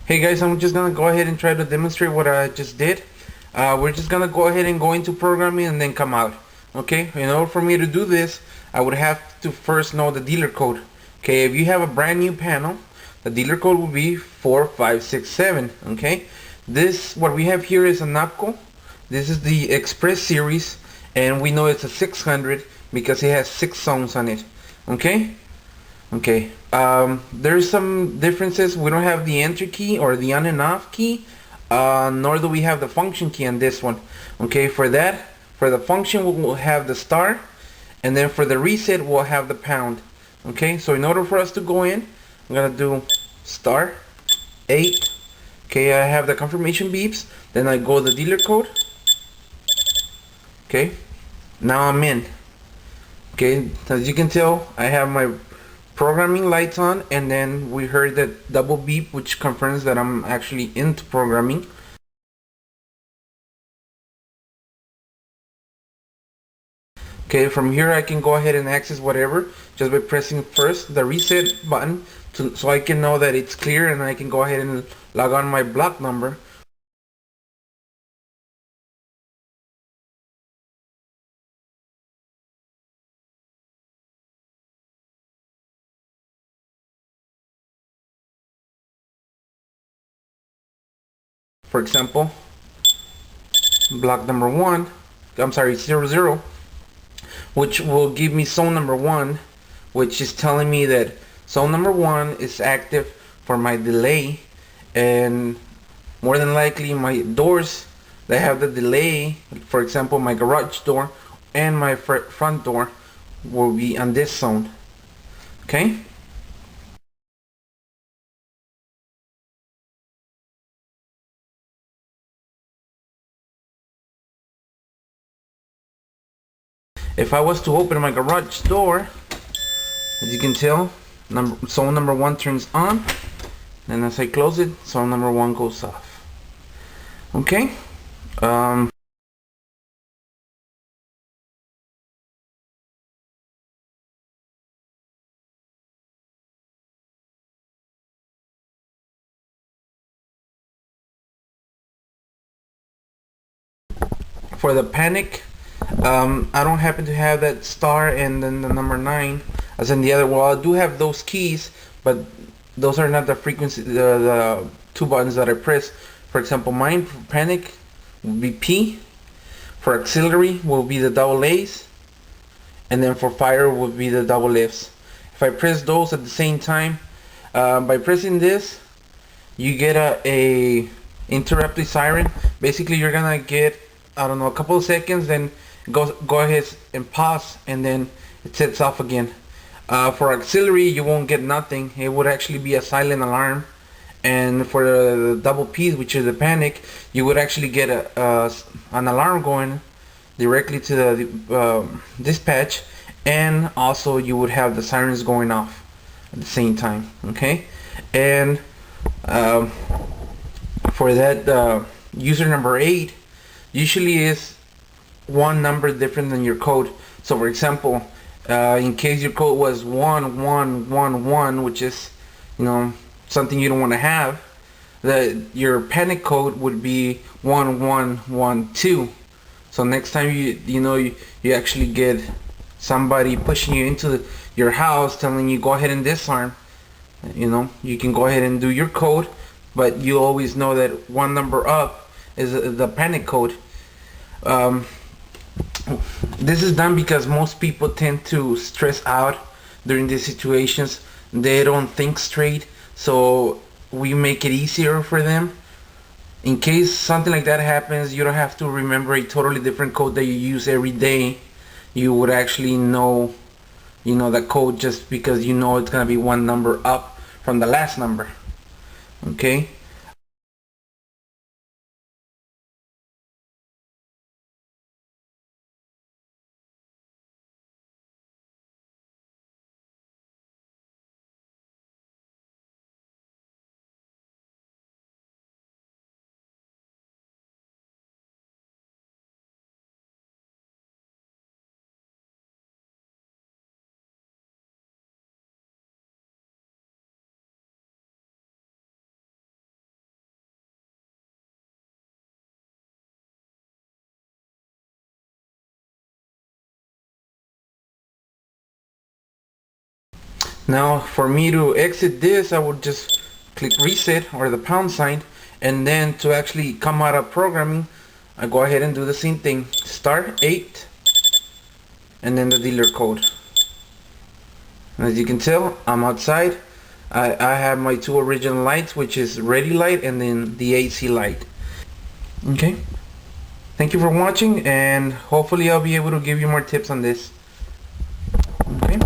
Hey guys, I'm just gonna go ahead and try to demonstrate what I just did. We're just gonna go ahead and go into programming and then come out. Okay, in order for me to do this, I would have to first know the dealer code. Okay, if you have a brand new panel, the dealer code will be 4567. Okay, what we have here is a Napco. This is the Express series, and we know it's a 600 because it has 6 zones on it. Okay. Okay, there's some differences. We don't have the enter key or the on and off key, nor do we have the function key on this one. Okay, for the function we'll have the star, and then for the reset we'll have the pound. Okay, so in order for us to go in, I'm gonna do star 8. Okay, I have the confirmation beeps, then I go the dealer code. Okay, now I'm in. Okay, as you can tell, I have my programming lights on, and then we heard that double beep, which confirms that I'm actually into programming. Okay, from here I can go ahead and access whatever just by pressing first the reset button so I can know that it's clear, and I can go ahead and log on my block number. For example, block number 1, I'm sorry, 00, which will give me zone number 1, which is telling me that zone number 1 is active for my delay, and more than likely my doors that have the delay, for example my garage door and my front door, will be on this zone. Okay, if I was to open my garage door, as you can tell, zone number 1 turns on, and as I close it, zone number 1 goes off. Okay, for the panic, I don't happen to have that star and then the number 9 as in the other. Well, I do have those keys, but those are not the frequency, the two buttons that I press. For example, mine for panic will be P, for auxiliary will be the double A's, and then for fire will be the double F's. If I press those at the same time, by pressing this, you get a interrupted siren. Basically, you're gonna get, I don't know, a couple of seconds, then go ahead and pause, and then it sets off again. For auxiliary, you won't get nothing. It would actually be a silent alarm. And for the double P, which is the panic, you would actually get an alarm going directly to the dispatch, and also you would have the sirens going off at the same time. Okay, and um, for that user number 8 usually is one number different than your code. So for example, in case your code was 1111, which is, something you don't want to have, your panic code would be 1112. So next time you actually get somebody pushing you into your house telling you go ahead and disarm, you can go ahead and do your code, but you always know that one number up is the panic code. um, this is done because most people tend to stress out during these situations. They don't think straight, so we make it easier for them. In case something like that happens, you don't have to remember a totally different code that you use every day. You would actually know that code just because it's gonna be one number up from the last number. Okay, Now for me to exit this, I would just click reset or the pound sign, and then to actually come out of programming, I go ahead and do the same thing. Start 8 and then the dealer code. And as you can tell, I'm outside. I have my two original lights, which is ready light and then the AC light. Okay. Thank you for watching, and hopefully I'll be able to give you more tips on this. Okay.